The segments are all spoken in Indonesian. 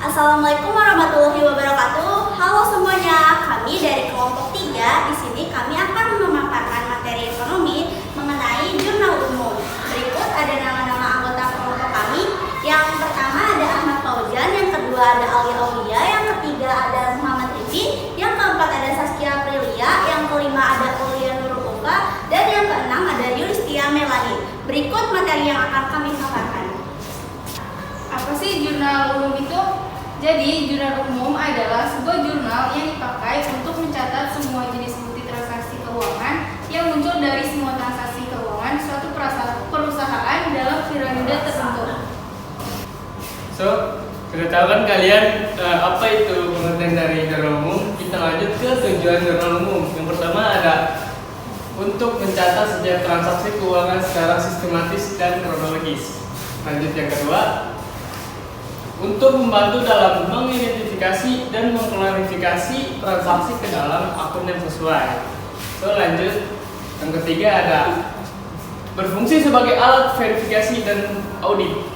Assalamualaikum warahmatullahi wabarakatuh. Halo semuanya, kami dari kelompok 3. Di sini kami akan memaparkan materi ekonomi mengenai jurnal umum. Berikut ada nama-nama anggota kelompok kami. Yang pertama ada Ahmad Fauzan, yang kedua ada Ali Aulia, yang ketiga ada Muhammad Rifi, yang keempat ada Saskia Aprilia, yang kelima ada Aulia Nurul Ufa, dan yang keenam ada Yulistia Melani. Berikut materi yang akan kami paparkan. Apa sih jurnal umum itu? Jadi, jurnal umum adalah sebuah jurnal yang dipakai untuk mencatat semua jenis bukti transaksi keuangan yang muncul dari semua transaksi keuangan suatu perusahaan dalam piramida tertentu. So, sudah tahu kan kalian apa itu pengertian dari jurnal umum? Kita lanjut ke tujuan jurnal umum. Yang pertama ada untuk mencatat setiap transaksi keuangan secara sistematis dan kronologis. Lanjut yang kedua, untuk membantu dalam mengidentifikasi dan mengklarifikasi transaksi ke dalam akun yang sesuai. So, lanjut yang ketiga ada berfungsi sebagai alat verifikasi dan audit.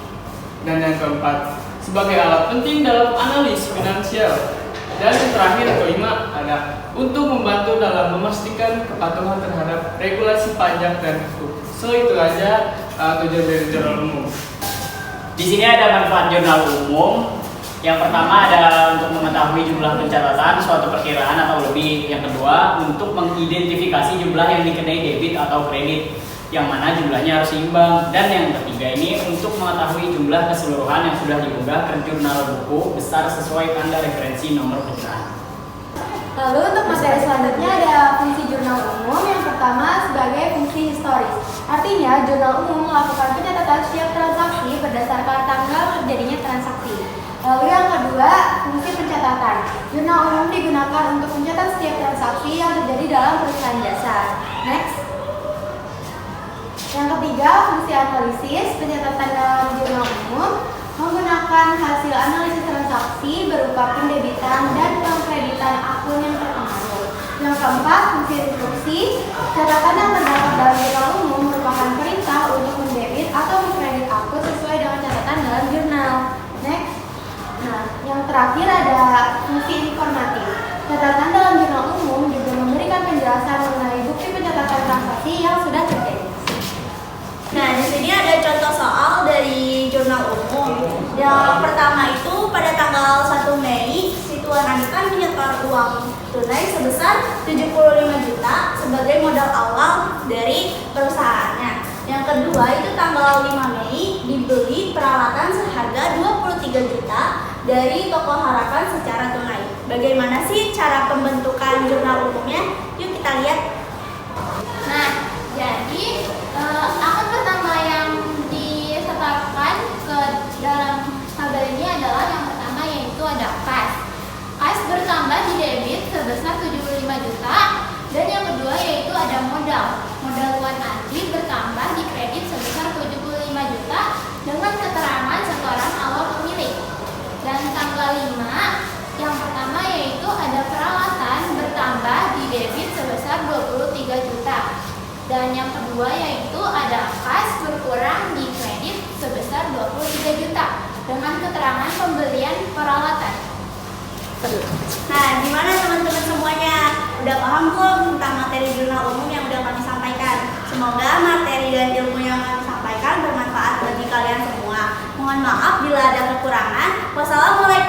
Dan yang keempat, sebagai alat penting dalam analis finansial. Dan yang terakhir, kelima, ada untuk membantu dalam memastikan kepatuhan terhadap regulasi pajak dan hukum. So, itu aja tujuan dari jurnal umum. Di sini ada manfaat jurnal umum. Yang pertama ada untuk mengetahui jumlah pencatatan suatu perkiraan atau lebih. Yang kedua, untuk mengidentifikasi jumlah yang dikenai debit atau kredit, yang mana jumlahnya harus seimbang. Dan yang ketiga ini untuk mengetahui jumlah keseluruhan yang sudah diunggah ke jurnal buku besar sesuai tanda referensi nomor pencerahan. Lalu untuk materi selanjutnya ada fungsi jurnal umum. Yang pertama sebagai fungsi historis. Artinya jurnal umum melakukan pencatatan setiap transaksi berdasarkan tanggal terjadinya transaksi. Lalu yang kedua, fungsi pencatatan. Jurnal umum digunakan untuk mencatat setiap transaksi yang terjadi dalam perusahaan jasa. Next. Yang ketiga, fungsi analisis. Pencatatan dalam jurnal umum menggunakan hasil analisis transaksi berupa pendebitan dan pengkreditan akun yang terpengaruh. Yang keempat, fungsi instruksi. Catatan yang terdapat dalam jurnal umum merupakan perintah untuk mendebit atau mengkredit akun sesuai dengan catatan dalam jurnal. Next. Nah, yang terakhir ada fungsi informatif. Catatan dalam jurnal umum juga memberikan penjelasan mengenai bukti pencatatan transaksi yang sudah terjadi. Nah, di sini ada contoh soal dari jurnal umum. Yang pertama itu pada tanggal 1 Mei, si Tuan Anita menyetor uang tunai sebesar 75 juta sebagai modal awal dari perusahaannya. Yang kedua itu tanggal 5 Mei dibeli peralatan seharga 23 juta dari toko Harapan secara tunai. Bagaimana sih cara pembentukan jurnal umumnya? Yuk kita lihat. Nah, jadi akun pertama yang disetorkan ke dalam tabel ini adalah yang pertama, yaitu ada kas. Kas bertambah di debit sebesar 75 juta, dan yang kedua yaitu ada modal. Modal Tuan Andi bertambah di kredit sebesar 75 juta dengan keterangan setoran awal pemilik. Dan tanggal 5 yang pertama yaitu ada peralatan bertambah di debit sebesar 23 juta. Dan yang kedua yaitu ada kas berkurang di kredit sebesar 23 juta dengan keterangan pembelian peralatan. Nah, gimana teman-teman semuanya? Udah paham belum tentang materi jurnal umum yang udah kami sampaikan? Semoga materi dan ilmu yang kami sampaikan bermanfaat bagi kalian semua. Mohon maaf bila ada kekurangan. Wassalamualaikum